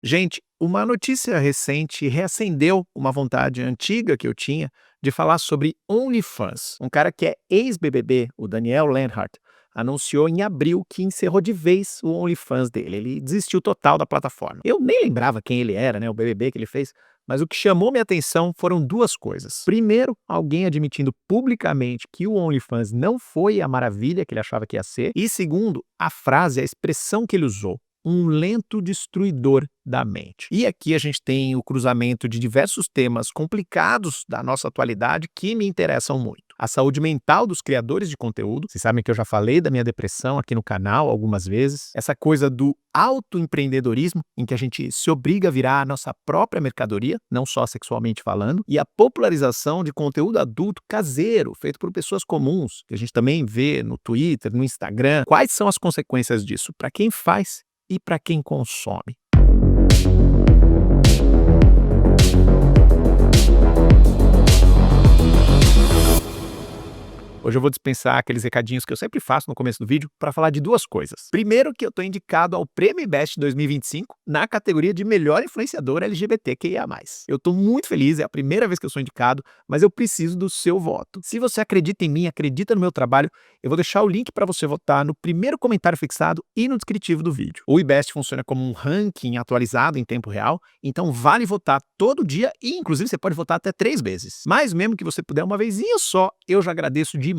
Gente, uma notícia recente reacendeu uma vontade antiga que eu tinha de falar sobre OnlyFans. Um cara que é ex-BBB, o Daniel Lenhart, anunciou em abril que encerrou de vez o OnlyFans dele. Ele desistiu total da plataforma. Eu nem lembrava quem ele era, né, o BBB que ele fez, mas o que chamou minha atenção foram duas coisas. Primeiro, alguém admitindo publicamente que o OnlyFans não foi a maravilha que ele achava que ia ser. E segundo, a frase, a expressão que ele usou: um lento destruidor da mente. E aqui a gente tem o cruzamento de diversos temas complicados da nossa atualidade que me interessam muito. A saúde mental dos criadores de conteúdo. Vocês sabem que eu já falei da minha depressão aqui no canal algumas vezes. Essa coisa do autoempreendedorismo, em que a gente se obriga a virar a nossa própria mercadoria, não só sexualmente falando. E a popularização de conteúdo adulto caseiro, feito por pessoas comuns, que a gente também vê no Twitter, no Instagram. Quais são as consequências disso para quem faz e para quem consome? Hoje eu vou dispensar aqueles recadinhos que eu sempre faço no começo do vídeo para falar de duas coisas. Primeiro, que eu estou indicado ao Prêmio IBEST 2025 na categoria de melhor influenciador LGBTQIA+. Eu estou muito feliz, é a primeira vez que eu sou indicado, mas eu preciso do seu voto. Se você acredita em mim, acredita no meu trabalho, eu vou deixar o link para você votar no primeiro comentário fixado e no descritivo do vídeo. O IBEST funciona como um ranking atualizado em tempo real, então vale votar todo dia e, inclusive, você pode votar até 3 vezes. Mas mesmo que você puder uma vezinha só, eu já agradeço demais.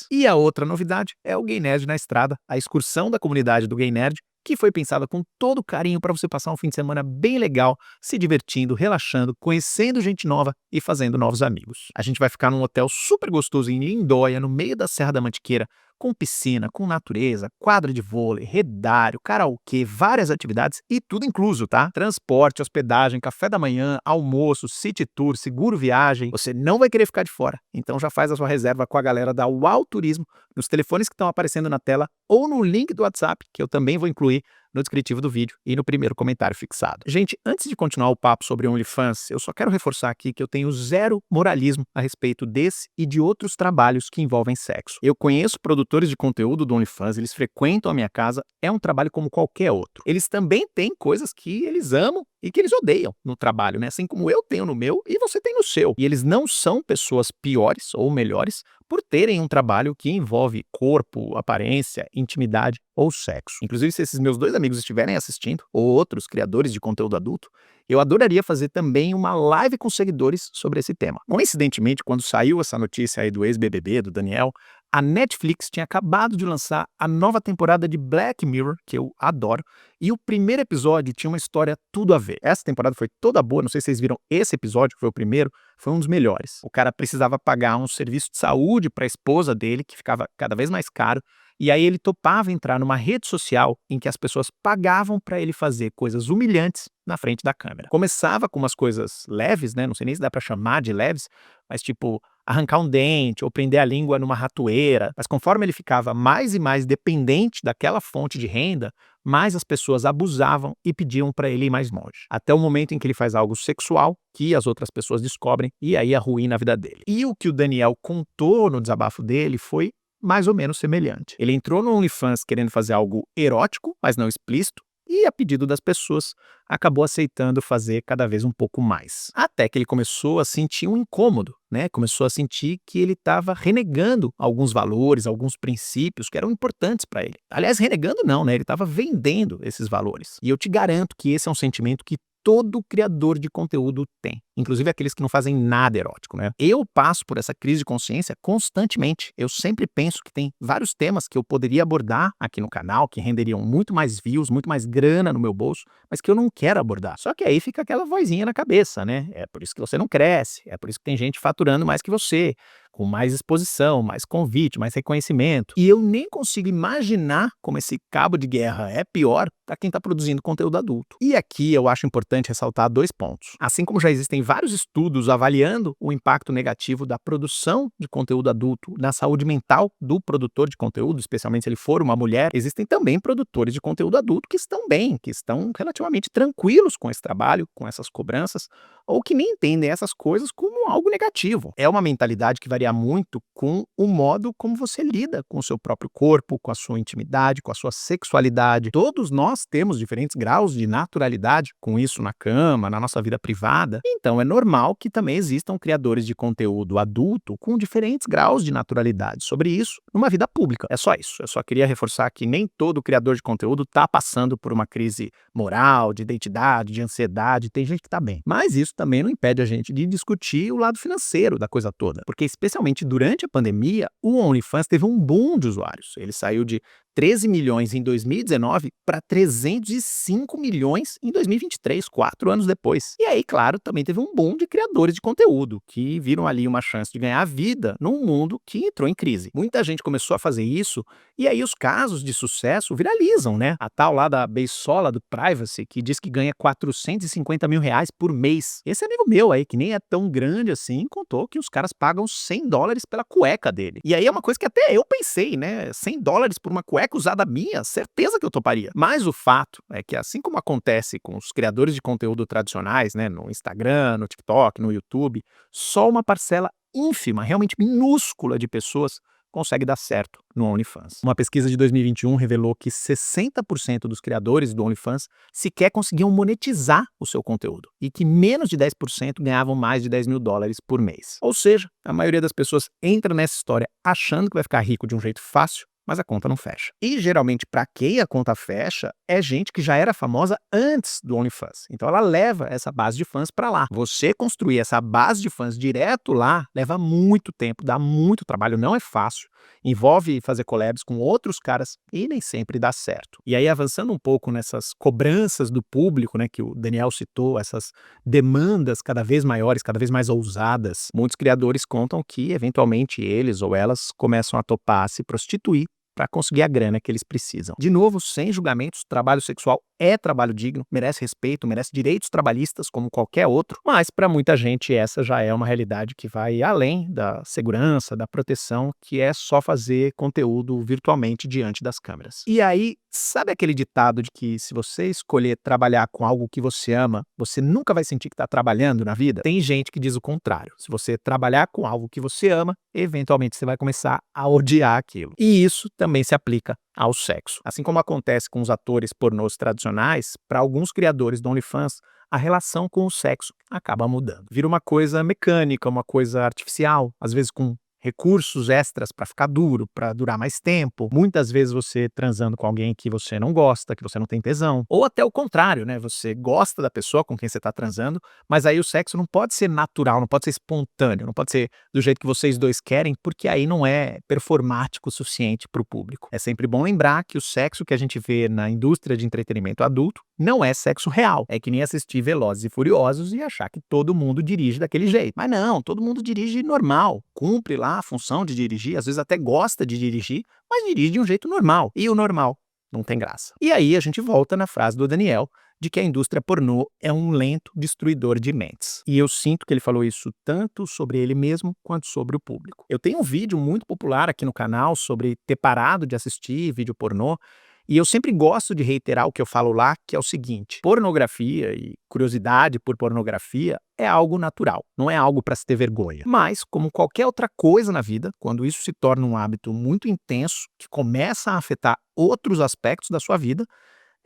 E a outra novidade é o Gay Nerd na Estrada, a excursão da comunidade do Gay Nerd, que foi pensada com todo carinho para você passar um fim de semana bem legal, se divertindo, relaxando, conhecendo gente nova e fazendo novos amigos. A gente vai ficar num hotel super gostoso em Lindóia, no meio da Serra da Mantiqueira, com piscina, com natureza, quadra de vôlei, redário, karaokê, várias atividades e tudo incluso, tá? Transporte, hospedagem, café da manhã, almoço, city tour, seguro viagem. Você não vai querer ficar de fora. Então já faz a sua reserva com a galera da UAU Turismo nos telefones que estão aparecendo na tela ou no link do WhatsApp, que eu também vou incluir no descritivo do vídeo e no primeiro comentário fixado. Gente, antes de continuar o papo sobre OnlyFans, eu só quero reforçar aqui que eu tenho zero moralismo a respeito desse e de outros trabalhos que envolvem sexo. Eu conheço produtores de conteúdo do OnlyFans, eles frequentam a minha casa, é um trabalho como qualquer outro. Eles também têm coisas que eles amam e que eles odeiam no trabalho, né? Assim como eu tenho no meu e você tem no seu. E eles não são pessoas piores ou melhores por terem um trabalho que envolve corpo, aparência, intimidade ou sexo. Inclusive, se esses meus dois amigos estiverem assistindo, ou outros criadores de conteúdo adulto, eu adoraria fazer também uma live com seguidores sobre esse tema. Coincidentemente, quando saiu essa notícia aí do ex-BBB, do Daniel, a Netflix tinha acabado de lançar a nova temporada de Black Mirror, que eu adoro, e o primeiro episódio tinha uma história tudo a ver. Essa temporada foi toda boa, não sei se vocês viram esse episódio, que foi o primeiro, foi um dos melhores. O cara precisava pagar um serviço de saúde para a esposa dele, que ficava cada vez mais caro, e aí ele topava entrar numa rede social em que as pessoas pagavam para ele fazer coisas humilhantes na frente da câmera. Começava com umas coisas leves, né? Não sei nem se dá para chamar de leves, mas tipo arrancar um dente ou prender a língua numa ratoeira. Mas conforme ele ficava mais e mais dependente daquela fonte de renda, mais as pessoas abusavam e pediam para ele ir mais longe. Até o momento em que ele faz algo sexual, que as outras pessoas descobrem e aí arruína a vida dele. E o que o Daniel contou no desabafo dele foi mais ou menos semelhante. Ele entrou no OnlyFans querendo fazer algo erótico, mas não explícito, e a pedido das pessoas, acabou aceitando fazer cada vez um pouco mais. Até que ele começou a sentir um incômodo, né? Começou a sentir que ele estava renegando alguns valores, alguns princípios que eram importantes para ele. Aliás, renegando não, né? Ele estava vendendo esses valores. E eu te garanto que esse é um sentimento que todo criador de conteúdo tem, inclusive aqueles que não fazem nada erótico, né? Eu passo por essa crise de consciência constantemente. Eu sempre penso que tem vários temas que eu poderia abordar aqui no canal, que renderiam muito mais views, muito mais grana no meu bolso, mas que eu não quero abordar. Só que aí fica aquela vozinha na cabeça, né? É por isso que você não cresce, é por isso que tem gente faturando mais que você, com mais exposição, mais convite, mais reconhecimento. E eu nem consigo imaginar como esse cabo de guerra é pior para quem está produzindo conteúdo adulto. E aqui eu acho importante ressaltar 2 pontos. Assim como já existem vários estudos avaliando o impacto negativo da produção de conteúdo adulto na saúde mental do produtor de conteúdo, especialmente se ele for uma mulher, existem também produtores de conteúdo adulto que estão bem, que estão relativamente tranquilos com esse trabalho, com essas cobranças, ou que nem entendem essas coisas como algo negativo. É uma mentalidade que varia variar muito com o modo como você lida com o seu próprio corpo, com a sua intimidade, com a sua sexualidade. Todos nós temos diferentes graus de naturalidade com isso na cama, na nossa vida privada. Então é normal que também existam criadores de conteúdo adulto com diferentes graus de naturalidade sobre isso numa vida pública. É só isso. Eu só queria reforçar que nem todo criador de conteúdo está passando por uma crise moral, de identidade, de ansiedade. Tem gente que está bem. Mas isso também não impede a gente de discutir o lado financeiro da coisa toda. Porque especialmente durante a pandemia, o OnlyFans teve um boom de usuários. Ele saiu de 13 milhões em 2019 para 305 milhões em 2023, 4 anos depois. E aí, claro, também teve um boom de criadores de conteúdo, que viram ali uma chance de ganhar vida num mundo que entrou em crise. Muita gente começou a fazer isso, e aí os casos de sucesso viralizam, né? A tal lá da Beisola do Privacy, que diz que ganha 450 mil reais por mês. Esse amigo meu aí, que nem é tão grande assim, contou que os caras pagam $100 pela cueca dele. E aí é uma coisa que até eu pensei, né? $100 por uma cueca usada minha, certeza que eu toparia. Mas o fato é que, assim como acontece com os criadores de conteúdo tradicionais, né, no Instagram, no TikTok, no YouTube, só uma parcela ínfima, realmente minúscula de pessoas consegue dar certo no OnlyFans. Uma pesquisa de 2021 revelou que 60% dos criadores do OnlyFans sequer conseguiam monetizar o seu conteúdo e que menos de 10% ganhavam mais de $10 mil por mês. Ou seja, a maioria das pessoas entra nessa história achando que vai ficar rico de um jeito fácil, mas a conta não fecha. E geralmente, para quem a conta fecha, é gente que já era famosa antes do OnlyFans. Então ela leva essa base de fãs para lá. Você construir essa base de fãs direto lá leva muito tempo, dá muito trabalho, não é fácil. Envolve fazer collabs com outros caras e nem sempre dá certo. E aí, avançando um pouco nessas cobranças do público, né, que o Daniel citou, essas demandas cada vez maiores, cada vez mais ousadas, muitos criadores contam que, eventualmente, eles ou elas começam a topar se prostituir para conseguir a grana que eles precisam. De novo, sem julgamentos, trabalho sexual é trabalho digno, merece respeito, merece direitos trabalhistas como qualquer outro, mas para muita gente essa já é uma realidade que vai além da segurança, da proteção, que é só fazer conteúdo virtualmente diante das câmeras. E aí, sabe aquele ditado de que se você escolher trabalhar com algo que você ama, você nunca vai sentir que está trabalhando na vida? Tem gente que diz o contrário. Se você trabalhar com algo que você ama, eventualmente você vai começar a odiar aquilo. E isso também se aplica ao sexo. Assim como acontece com os atores pornôs tradicionais, para alguns criadores do OnlyFans, a relação com o sexo acaba mudando. Vira uma coisa mecânica, uma coisa artificial, às vezes com recursos extras para ficar duro, para durar mais tempo. Muitas vezes você transando com alguém que você não gosta, que você não tem tesão. Ou até o contrário, né? Você gosta da pessoa com quem você está transando, mas aí o sexo não pode ser natural, não pode ser espontâneo, não pode ser do jeito que vocês dois querem, porque aí não é performático o suficiente para o público. É sempre bom lembrar que o sexo que a gente vê na indústria de entretenimento adulto não é sexo real. É que nem assistir Velozes e Furiosos e achar que todo mundo dirige daquele jeito. Mas não, todo mundo dirige normal, cumpre lá a função de dirigir, às vezes até gosta de dirigir, mas dirige de um jeito normal. E o normal não tem graça. E aí a gente volta na frase do Daniel, de que a indústria pornô é um lento destruidor de mentes. E eu sinto que ele falou isso tanto sobre ele mesmo quanto sobre o público. Eu tenho um vídeo muito popular aqui no canal sobre ter parado de assistir vídeo pornô, e eu sempre gosto de reiterar o que eu falo lá, que é o seguinte: pornografia e curiosidade por pornografia é algo natural, não é algo para se ter vergonha. Mas, como qualquer outra coisa na vida, quando isso se torna um hábito muito intenso, que começa a afetar outros aspectos da sua vida,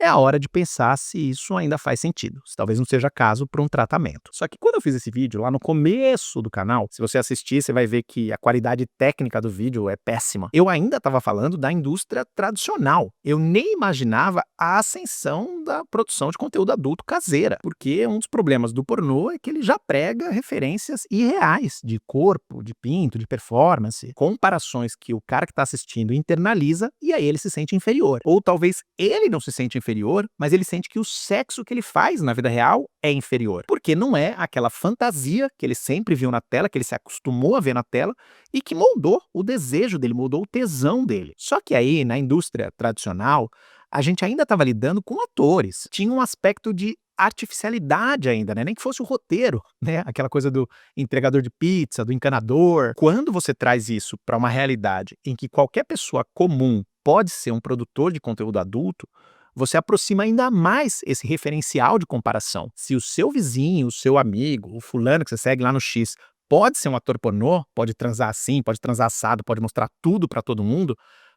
é a hora de pensar se isso ainda faz sentido, se talvez não seja caso para um tratamento. Só que quando eu fiz esse vídeo, lá no começo do canal, se você assistir, você vai ver que a qualidade técnica do vídeo é péssima. Eu ainda estava falando da indústria tradicional. Eu nem imaginava a ascensão da produção de conteúdo adulto caseira, porque um dos problemas do pornô é que ele já prega referências irreais de corpo, de pinto, de performance, comparações que o cara que está assistindo internaliza e aí ele se sente inferior. Ou talvez ele não se sente inferior, mas ele sente que o sexo que ele faz na vida real é inferior, porque não é aquela fantasia que ele sempre viu na tela, que ele se acostumou a ver na tela e que moldou o desejo dele, moldou o tesão dele. Só que aí, na indústria tradicional, a gente ainda estava lidando com atores. Tinha um aspecto de artificialidade ainda, né? Nem que fosse o roteiro, né? Aquela coisa do entregador de pizza, do encanador. Quando você traz isso para uma realidade em que qualquer pessoa comum pode ser um produtor de conteúdo adulto, você aproxima ainda mais esse referencial de comparação. Se o seu vizinho, o seu amigo, o fulano que você segue lá no X, pode ser um ator pornô, pode transar assim, pode transar assado, pode mostrar tudo pra todo mundo,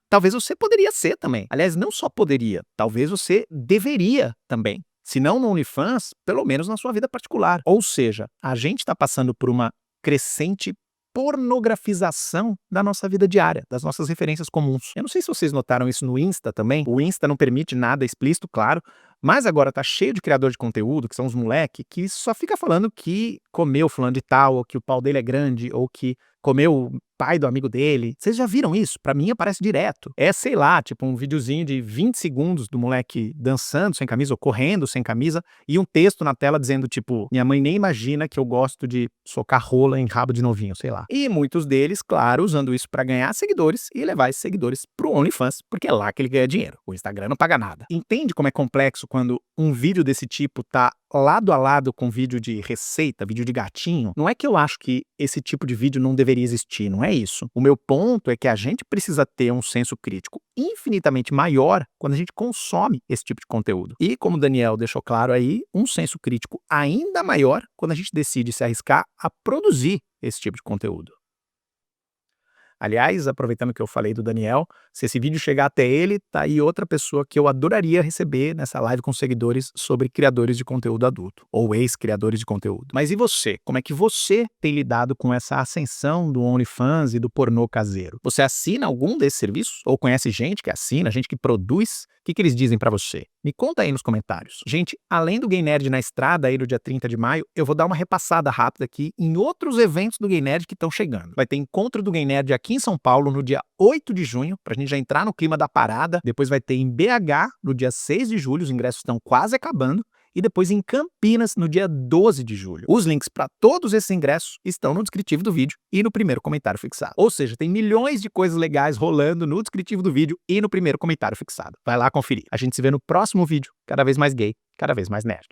talvez você poderia ser também. Aliás, não só poderia, talvez você deveria também. Se não no OnlyFans, pelo menos na sua vida particular. Ou seja, a gente está passando por uma crescente pornografização da nossa vida diária, das nossas referências comuns. Eu não sei se vocês notaram isso no Insta também. O Insta não permite nada explícito, claro, mas agora tá cheio de criador de conteúdo, que são os moleque, que só fica falando que comeu fulano de tal, ou que o pau dele é grande, ou que comeu o pai do amigo dele. Vocês já viram isso? Pra mim aparece direto. É, sei lá, tipo um videozinho de 20 segundos do moleque dançando sem camisa ou correndo sem camisa e um texto na tela dizendo tipo, minha mãe nem imagina que eu gosto de socar rola em rabo de novinho, sei lá. E muitos deles, claro, usando isso pra ganhar seguidores e levar esses seguidores pro OnlyFans, porque é lá que ele ganha dinheiro. O Instagram não paga nada. Entende como é complexo quando um vídeo desse tipo tá lado a lado com vídeo de receita, vídeo de gatinho? Não é que eu acho que esse tipo de vídeo não deveria existir, não é isso. O meu ponto é que a gente precisa ter um senso crítico infinitamente maior quando a gente consome esse tipo de conteúdo. E, como o Daniel deixou claro aí, um senso crítico ainda maior quando a gente decide se arriscar a produzir esse tipo de conteúdo. Aliás, aproveitando que eu falei do Daniel, se esse vídeo chegar até ele, tá aí outra pessoa que eu adoraria receber nessa live com seguidores sobre criadores de conteúdo adulto, ou ex-criadores de conteúdo. Mas e você? Como é que você tem lidado com essa ascensão do OnlyFans e do pornô caseiro? Você assina algum desses serviços? Ou conhece gente que assina, gente que produz? O que eles dizem pra você? Me conta aí nos comentários. Gente, além do Gay Nerd na estrada aí no dia 30 de maio, eu vou dar uma repassada rápida aqui em outros eventos do Gay Nerd que estão chegando. Vai ter encontro do Gay Nerd aqui em São Paulo no dia 8 de junho, pra gente já entrar no clima da parada. Depois vai ter em BH no dia 6 de julho, os ingressos estão quase acabando. E depois em Campinas no dia 12 de julho. Os links para todos esses ingressos estão no descritivo do vídeo e no primeiro comentário fixado. Ou seja, tem milhões de coisas legais rolando no descritivo do vídeo e no primeiro comentário fixado. Vai lá conferir. A gente se vê no próximo vídeo, cada vez mais gay, cada vez mais nerd.